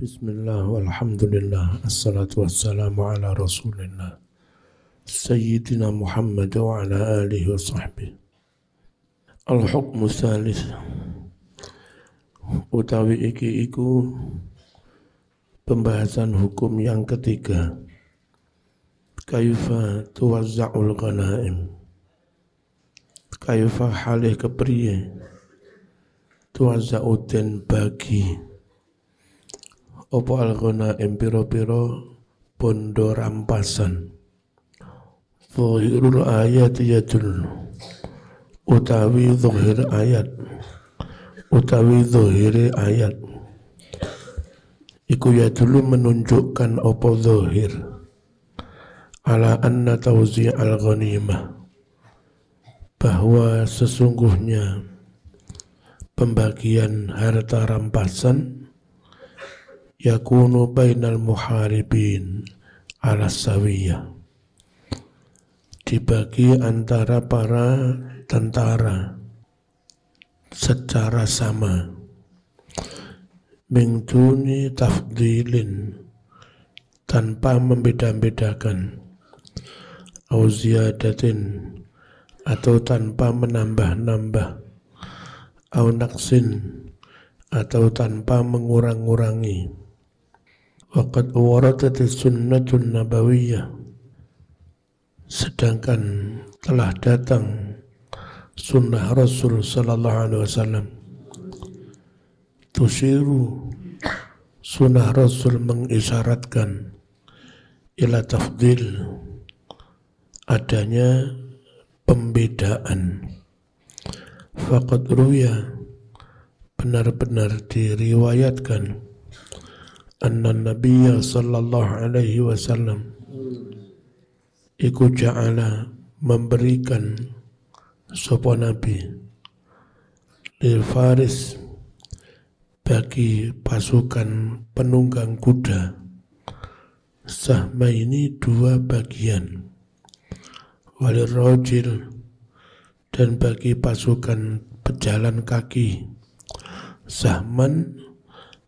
Bismillah walhamdulillah assalatu wassalamu ala rasulillah Sayyidina Muhammad wa ala alihi wa sahbihi. Al-hukmu thalith, utawi iki iku pembahasan hukum yang ketiga. Kaifa tuwazza'ul ghanaim, kaifa halih kepriye tuwazza'u den bagi opo al-ghanaim piro-piro bondo rampasan. Zahirul ayat yadul, utawi zahir ayat, utawi zahir ayat iku yadulu menunjukkan opo zahir ala anna tawzi' al-ghanimah, bahwa sesungguhnya pembagian harta rampasan yakunu bainal muharibin ala sawiyah, dibagi antara para tentara secara sama, min duni tafdilin, tanpa membeda-bedakan, au ziyadatin, atau tanpa menambah-nambah, au naqsin, atau tanpa mengurang-ngurangi. Waqad waradatis sunnatun nabawiyah, sedangkan telah datang sunnah Rasul sallallahu alaihi wasallam, tusyiru, sunnah Rasul mengisyaratkan ila tafdil, adanya pembedaan. Faqad ruya, benar-benar diriwayatkan, anna Nabiya sallallahu alaihi wasallam iku ja'ala, memberikan sapa Nabi, lil faris, bagi pasukan penunggang kuda, sahma ini dua bagian, walir rajil, dan bagi pasukan pejalan kaki, sahman,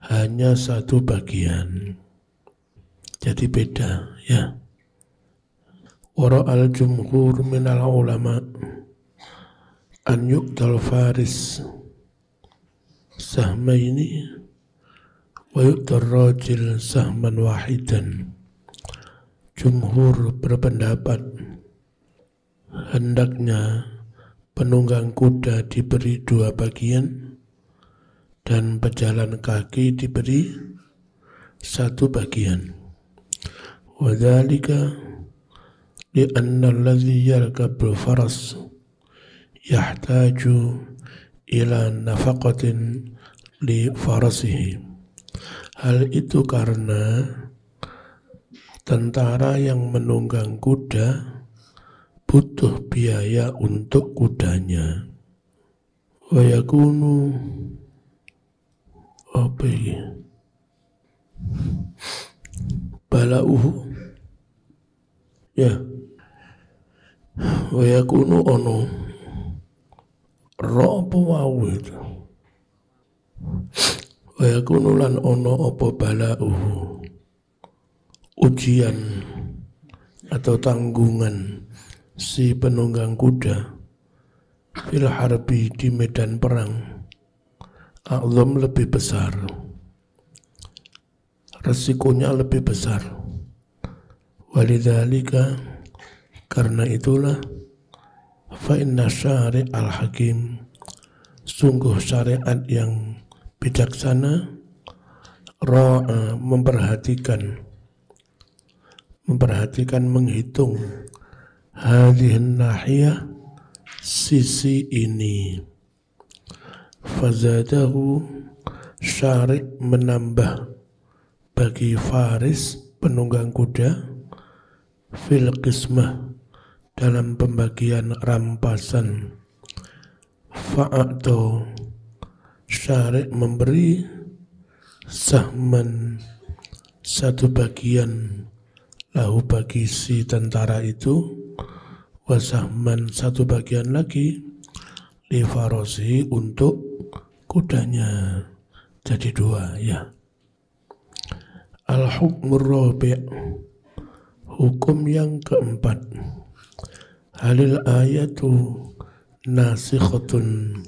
hanya satu bagian. Jadi beda ya. Wara al-jumhur minal ulama an yu'tal faris sahmaini wa yu'tar rajil sahman wahidan. Jumhur berpendapat hendaknya penunggang kuda diberi dua bagian dan pejalan kaki diberi satu bagian. Wadzalika li'anna alladhi yarkabul faras yahtaju ila nafaqatin li farasihi. Hal itu karena tentara yang menunggang kuda butuh biaya untuk kudanya. Wa yakunu apa ini? Balauhu ya, wa yakunu ono ro apa wawu itu, wa yakunu lan ono apa balauhu, ujian atau tanggungan si penunggang kuda fil harbi, di medan perang, a'zam, lebih besar, resikonya lebih besar. Walidzalika, karena itulah, fa inna syari' al-hakim, sungguh syariat yang bijaksana, ra'a, memperhatikan, menghitung, hadhihin nahiyah, sisi ini. Fazadahu, syari' menambah bagi faris, penunggang kuda, fil qismah, dalam pembagian rampasan. Fa'ato, syari' memberi, sahman, satu bagian, lahu, bagi si tentara itu, wasahman, satu bagian lagi, li farasi, untuk kudanya. Jadi dua ya. Al-hukmur rabi', hukum yang keempat. Halil ayatu nasikhatun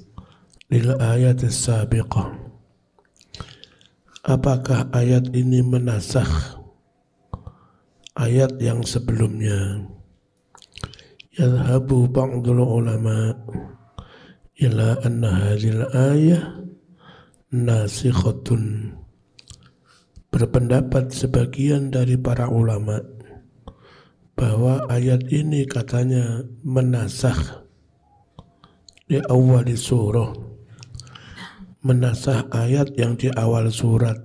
lil ayat sabiqah. Apakah ayat ini menasakh ayat yang sebelumnya? Yadhabu ba'dul ulama ila anna hadhil ayah nasikhatun. Berpendapat sebagian dari para ulama bahwa ayat ini katanya menasakh di awal surah, menasakh ayat yang di awal surat.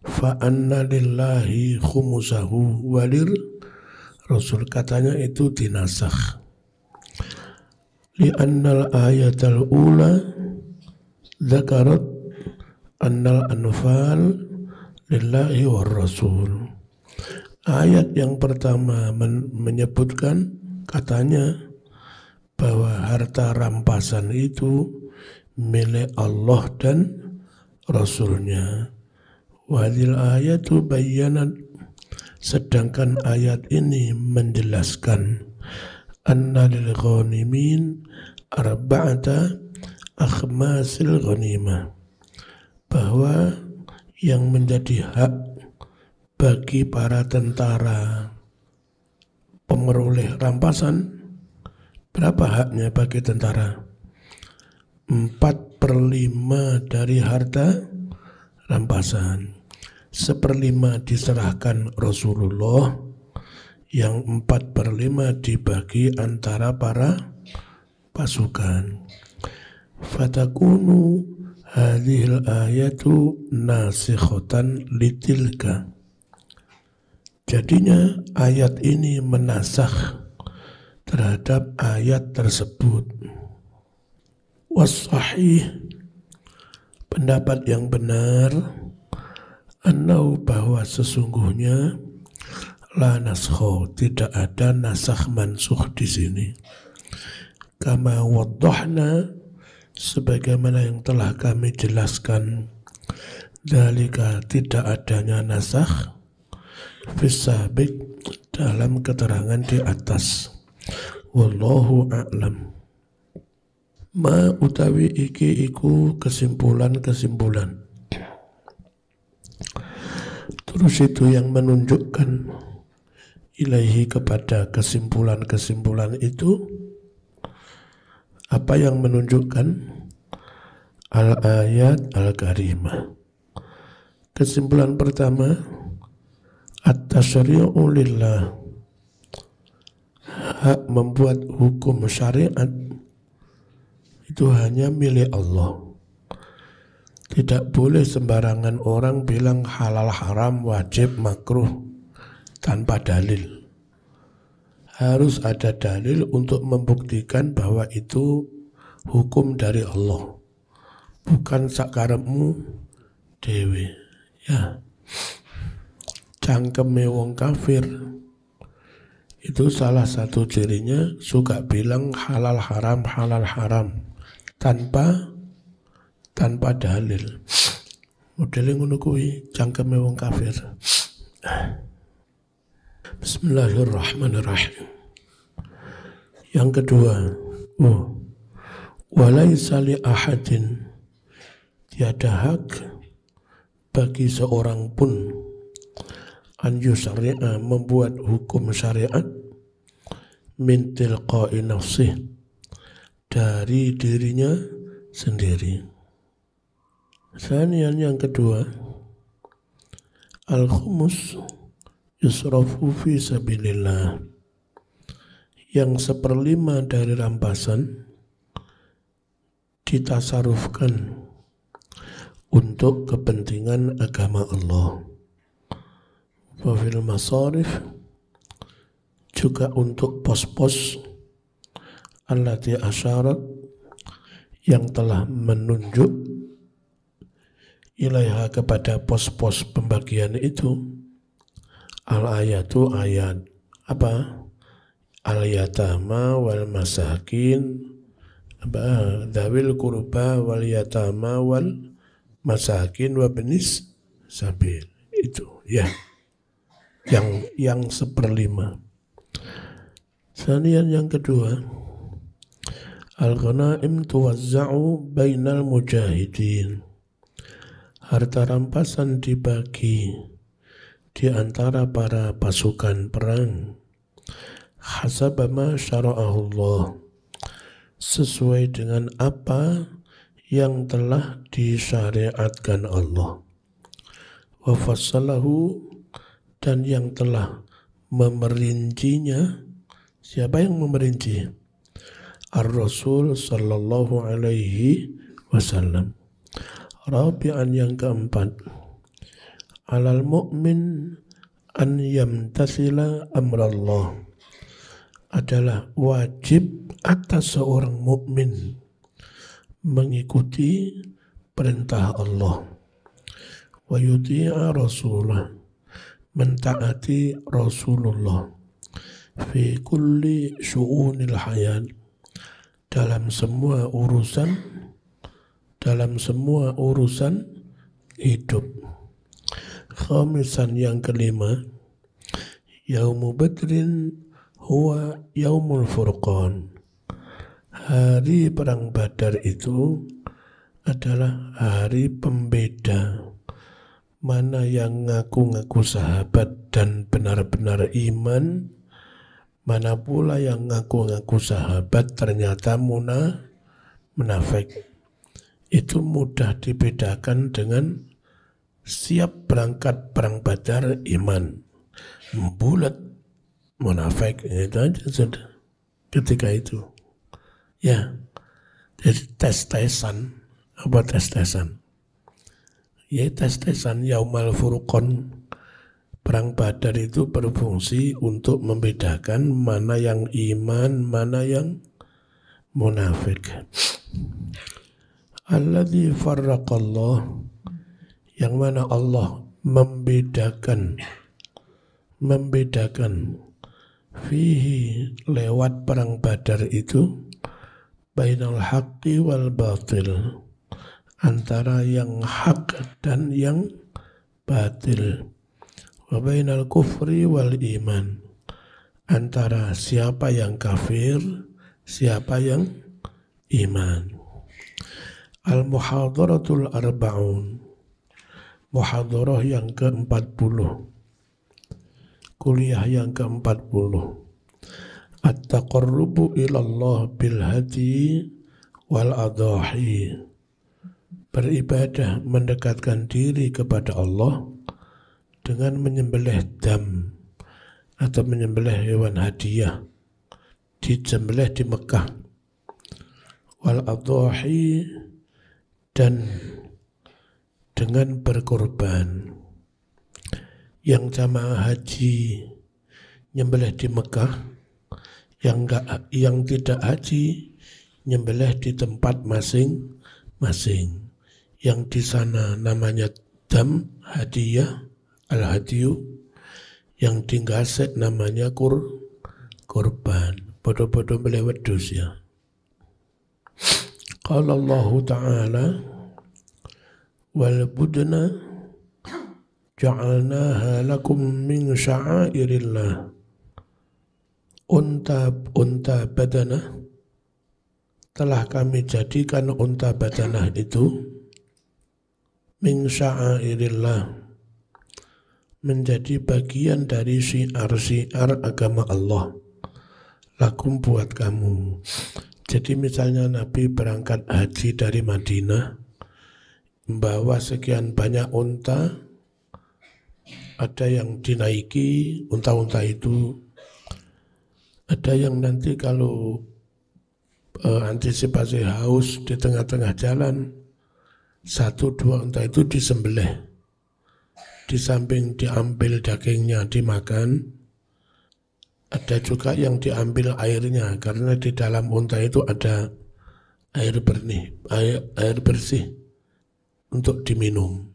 Fa anna lillahi khumusahu walir rasul, katanya itu dinasakh. Li annal ayatal ula dzakarat annal anfal lillahi war rasul. Ayat yang pertama menyebutkan katanya bahwa harta rampasan itu milik Allah dan Rasulnya. Wadil ayatu bayyanat, sedangkan ayat ini menjelaskan anna lil ghanimin arba'ata akhmasil ghanimah, bahwa yang menjadi hak bagi para tentara pemeroleh rampasan, berapa haknya bagi tentara? 4/5 dari harta rampasan. 1/5 diserahkan Rasulullah, yang 4/5 dibagi antara para pasukan. Fatakunu hadhil ayatu nasikhatan litilka. Jadinya ayat ini menasakh terhadap ayat tersebut. Was-sahih, pendapat yang benar, annau, bahwa sesungguhnya la naskho, tidak ada nasakh mansukh di sini. Kama waddahna, sebagaimana yang telah kami jelaskan, dzalika, tidak adanya nasakh fisabik, dalam keterangan di atas. Wallahu a'lam. Ma utawi iki iku kesimpulan-kesimpulan. Terus itu yang menunjukkan ilaihi, kepada kesimpulan-kesimpulan itu. Apa yang menunjukkan? Al-ayat al-karimah. Kesimpulan pertama, at-tasyri'u lillah, hak membuat hukum syariat itu hanya milik Allah. Tidak boleh sembarangan orang bilang halal haram, wajib makruh tanpa dalil. Harus ada dalil untuk membuktikan bahwa itu hukum dari Allah, bukan sakarepmu dewe. Ya, cangkeme wong kafir itu salah satu cirinya suka bilang halal haram tanpa dalil. Modelnya ngono kuwi cangkeme wong kafir. Bismillahirrahmanirrahim. Yang kedua, walaisa li ahadin, tiada hak bagi seorang pun an yusari'a, membuat hukum syariat, min tilqa'i nafsih, dari dirinya sendiri. Sanian, yang kedua, al-khumus yusrafu fi sabilillah, yang 1/5 dari rampasan ditasarufkan untuk kepentingan agama Allah. Wafil masarif, juga untuk pos-pos allati asyarat, yang telah menunjuk ilaiha, kepada pos-pos pembagian itu, al-ayatu, ayat apa? Al-yatama wal masakin, dzawil qurba wal yatama wal masakin wa benis sabil, itu ya. yang 1/5. Sanian yang kedua, al-ghanaim tuwazza'u bainal mujahidin. Harta rampasan dibagi di antara para pasukan perang hasabama syara'ahullah, sesuai dengan apa yang telah disyariatkan Allah, wa fassalahu, dan yang telah memerincinya. Siapa yang memerinci? Ar-Rasul sallallahu alaihi wasallam. Rabi'an yang keempat, alal mu'min an yamtasila amrallah, adalah wajib atas seorang mukmin mengikuti perintah Allah, wa yuti'a rasulah, mentaati Rasulullah, fi kulli syu'unil hayat, dalam semua urusan hidup. Khamisan yang kelima, yaumu badrin huwa yaumul furqan. Hari perang Badar itu adalah hari pembeda, mana yang ngaku-ngaku sahabat dan benar-benar iman, mana pula yang ngaku-ngaku sahabat ternyata munafik. Itu mudah dibedakan dengan siap berangkat perang Badar iman, bulat munafik. Itu aja sudah ketika itu. Ya, jadi tes-tesan. Apa tes-tesan? Ya, tes-tesan yaumal furqan. Perang Badar itu berfungsi untuk membedakan mana yang iman, mana yang munafik. Alladzi farraqallah, yang mana Allah membedakan fihi, lewat perang Badar itu, bainal haqqi wal batil, antara yang hak dan yang batil, wa bainal kufri wal iman, antara siapa yang kafir, siapa yang iman. Al-muhadharatul arba'un, muhadharah yang ke-40, kuliah yang ke-40. At-taqarrubu ilallah bil hadi wal adahi, beribadah mendekatkan diri kepada Allah dengan menyembelih dam atau menyembelih hewan hadiah, disembelih di Mekah. Wal adahi, dan dengan berkorban. Yang jamaah haji nyembelih di Mekah, yang tidak haji nyembelih di tempat masing-masing. Yang di sana namanya dam, hadiah, al-hadiyu, yang di Gasek namanya korban. Bodoh-bodoh beli wedus ya. Qala Allah Ta'ala, wal budna ja'alnaha lakum min sya'airillah. Unta badanah telah kami jadikan unta badanah itu min sya'airillah, menjadi bagian dari syiar-syiar agama Allah, lakum buat kamu. Jadi misalnya Nabi berangkat haji dari Madinah, membawa sekian banyak unta, ada yang dinaiki unta-unta itu, ada yang nanti kalau antisipasi haus di tengah-tengah jalan, 1-2 unta itu disembelih, di samping diambil dagingnya dimakan. Ada juga yang diambil airnya, karena di dalam unta itu ada air bersih untuk diminum.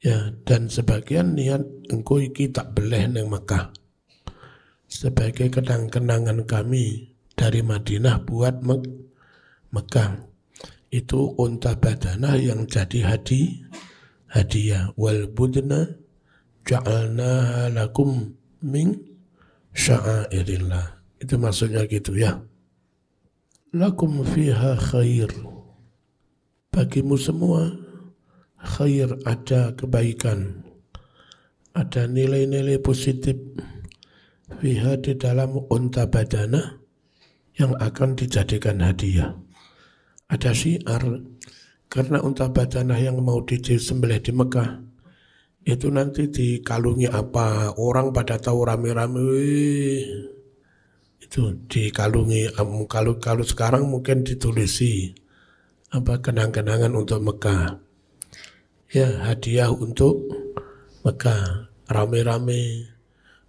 Ya, dan sebagian niat engko iki tak beleh nang Mekah sebagai kenang-kenangan kami dari Madinah buat Mekah. Itu unta badanah yang jadi hadiah. Wal budna ja'alnaha lakum min sya'airillah. Itu maksudnya gitu ya. Lakum fiha khair. Bagimu semua khair, ada kebaikan, ada nilai-nilai positif fiha di dalam unta badanah yang akan dijadikan hadiah. Ada syiar, karena unta badanah yang mau disembelih di Mekah itu nanti dikalungi apa, orang pada tahu rame-rame itu dikalungi. Kalau sekarang mungkin ditulisi apa, kenang-kenangan untuk Mekah ya, hadiah untuk Mekah, rame-rame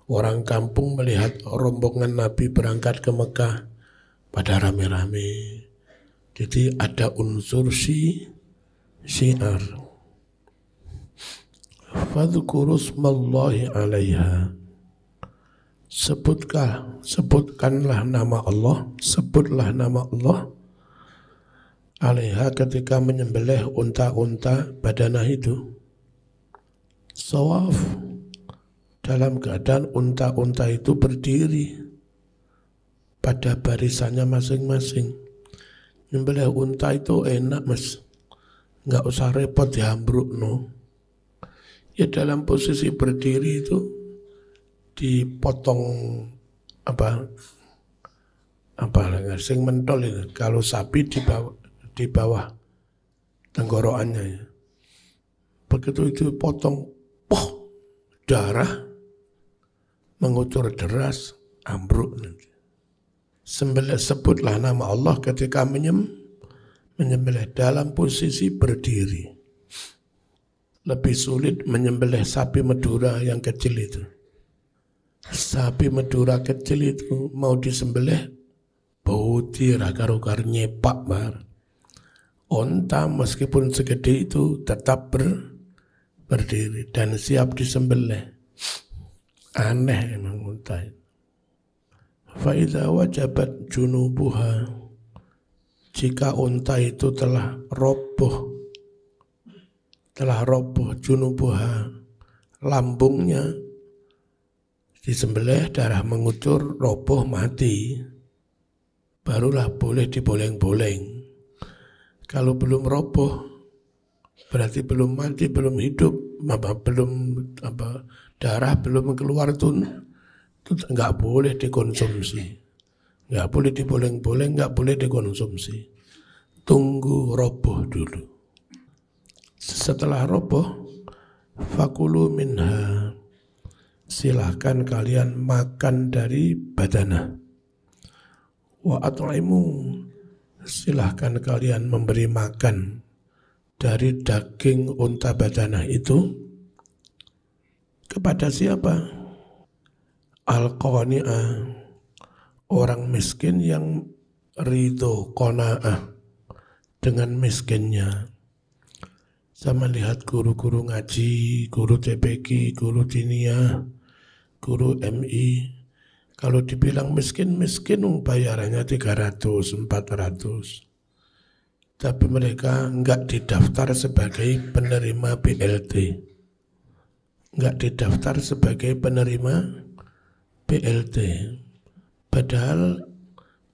orang kampung melihat rombongan Nabi berangkat ke Mekah pada rame-rame. Jadi ada unsur syiar. Fadhkuru smallahi 'alaiha. Sebutkanlah nama Allah, sebutlah nama Allah 'alaiha ketika menyembelih unta-unta badanah itu. Shawaf, dalam keadaan unta-unta itu berdiri pada barisannya masing-masing. Nyembelih unta itu enak mas, nggak usah repot diambruk no. Ya dalam posisi berdiri itu dipotong apa sing mentol itu. Kalau sapi di bawah tenggorokannya ya. Begitu itu potong, darah mengucur deras, ambruk nanti. Sebutlah nama Allah ketika menyembelih dalam posisi berdiri. Lebih sulit menyembelih sapi Madura yang kecil itu. Sapi Madura kecil itu mau disembelih bautir akar-akar nyepak bar. Onta meskipun segede itu tetap berdiri dan siap disembelih. Aneh emang unta itu. Fa'idha wajabat junubuha, jika unta itu telah roboh junubuha, lambungnya disembelih, darah mengucur, roboh, mati, barulah boleh diboleng-boleng. Kalau belum roboh berarti belum mati, belum hidup, darah belum keluar itu nggak boleh dikonsumsi, nggak boleh diboleng-boleng, nggak boleh dikonsumsi. Tunggu roboh dulu. Setelah roboh, fakulu minha, silahkan kalian makan dari badanah. Wa at'imu, silahkan kalian memberi makan dari daging unta badanah itu kepada siapa? Al-qani'ah, orang miskin yang ridho, qanaah dengan miskinnya. Saya melihat guru-guru ngaji, guru TPQ, guru diniyah, guru MI, kalau dibilang miskin bayarannya 300, 400. Tapi mereka enggak didaftar sebagai penerima BLT. Enggak didaftar sebagai penerima BLT. Padahal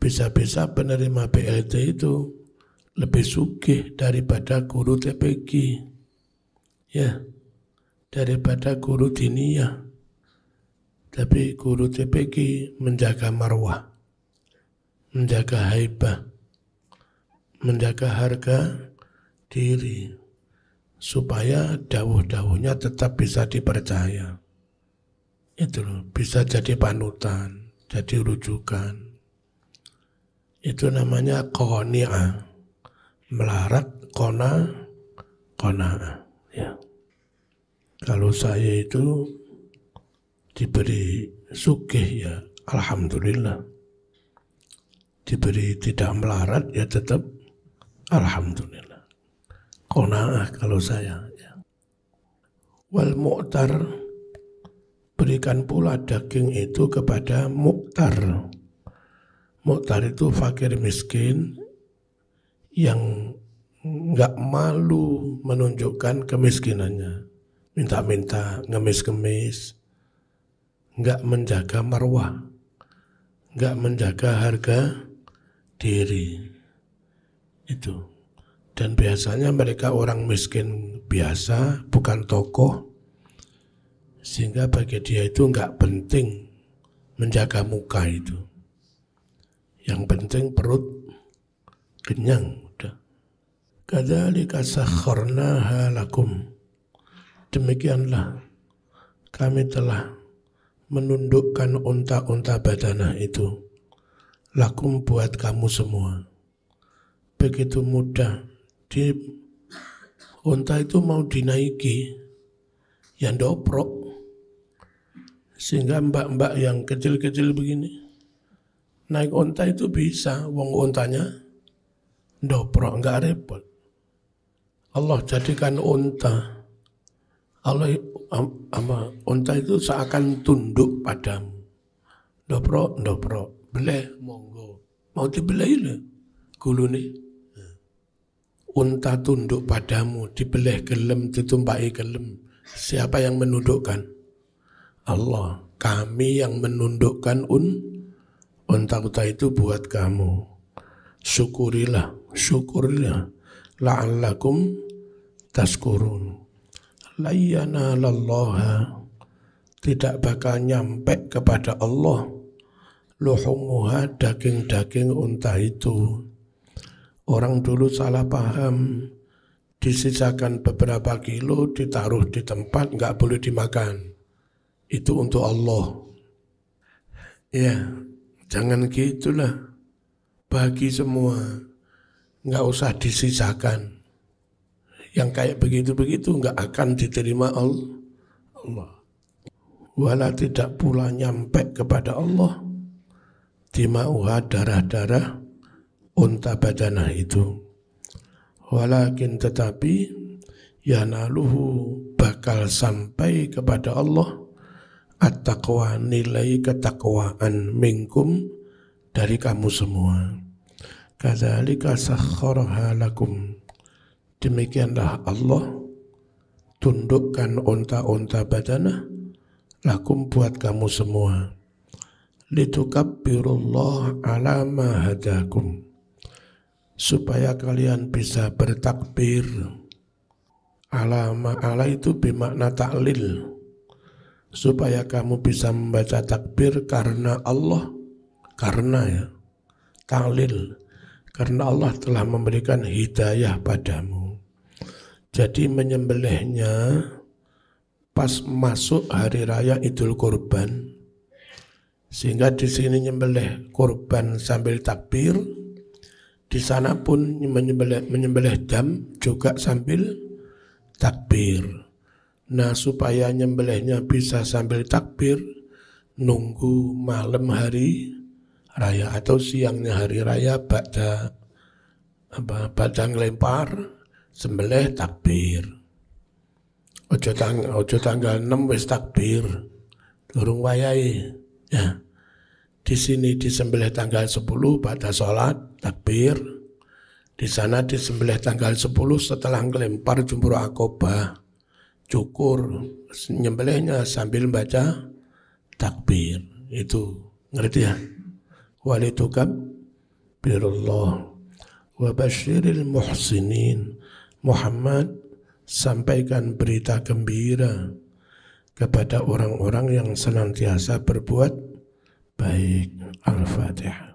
bisa-bisa penerima BLT itu lebih sugih daripada guru TPQ. Ya, daripada guru diniyah. Tapi guru TPQ menjaga marwah, menjaga haibah, menjaga harga diri, supaya dawuh-dawuhnya tetap bisa dipercaya. Itu loh, bisa jadi panutan, jadi rujukan. Itu namanya qani'ah, melarat, qana'ah. Ya. Kalau saya itu diberi sugih ya alhamdulillah, diberi tidak melarat ya tetap alhamdulillah. Qana'ah kalau saya ya. Wal mu'tar, berikan pula daging itu kepada mu'tar. Mu'tar itu fakir miskin yang enggak malu menunjukkan kemiskinannya, minta-minta, ngemis-ngemis, nggak menjaga marwah, nggak menjaga harga diri. Itu. Dan biasanya mereka orang miskin biasa, bukan tokoh, sehingga bagi dia itu nggak penting menjaga muka itu. Yang penting perut kenyang. Udah. Kadzalika sakharnaha lakum. Demikianlah kami telah menundukkan unta-unta badanah itu lakum buat kamu semua. Begitu mudah. Di unta itu mau dinaiki, ya ndoprok. Sehingga mbak-mbak yang kecil-kecil begini naik unta itu bisa, wong untanya ndoprok, nggak repot. Allah jadikan unta, Allah unta itu seakan tunduk padamu. Ndoprok, beleh monggo. Mau dibeleh lho gulune. Unta tunduk padamu, dibeleh gelem, ditumpaki gelem. Siapa yang menundukkan? Allah. Kami yang menundukkan unta-unta itu buat kamu. Syukurilah, la'allakum tashkurun. La yanalallaha, tidak bakal nyampe kepada Allah luhumuha, daging-daging unta itu. Orang dulu salah paham, disisakan beberapa kilo, ditaruh di tempat, nggak boleh dimakan. Itu untuk Allah. Ya, jangan gitulah. Bagi semua, nggak usah disisakan. Yang kayak begitu-begitu nggak akan diterima Allah. Wala tidak pula nyampe kepada Allah dima'uha, darah-darah unta badanah itu. Walakin tetapi yanaluhu, bakal sampai kepada Allah at-taqwa, nilai ketakwaan minkum, dari kamu semua. Kadzalika sakhkharaha lakum. Demikianlah Allah tundukkan unta-unta badanah lakum buat kamu semua. Litukabbirullaha ala ma hadakum, supaya kalian bisa bertakbir. Ala itu bermakna ta'lil, supaya kamu bisa membaca takbir karena Allah, karena ya ta'lil, karena Allah telah memberikan hidayah padamu. Jadi menyembelihnya pas masuk hari raya Idul Kurban, sehingga di sini menyembelih kurban sambil takbir, di sana pun menyembelih dam juga sambil takbir. Nah, supaya nyembelihnya bisa sambil takbir, nunggu malam hari raya atau siangnya hari raya, ba'da ngelempar, sembelih takbir. Ojo tanggal 6 wis takbir, durung wayahe. Ya. Di sini disembelih tanggal 10 pada sholat takbir. Di sana disembelih tanggal 10 setelah ngelempar jumroh akobah, cukur, nyembelihnya sambil baca takbir. Itu ngerti ya? Walitukabirullah wa basyiril muhsinin. Muhammad, sampaikan berita gembira kepada orang-orang yang senantiasa berbuat baik. Al-Fatihah.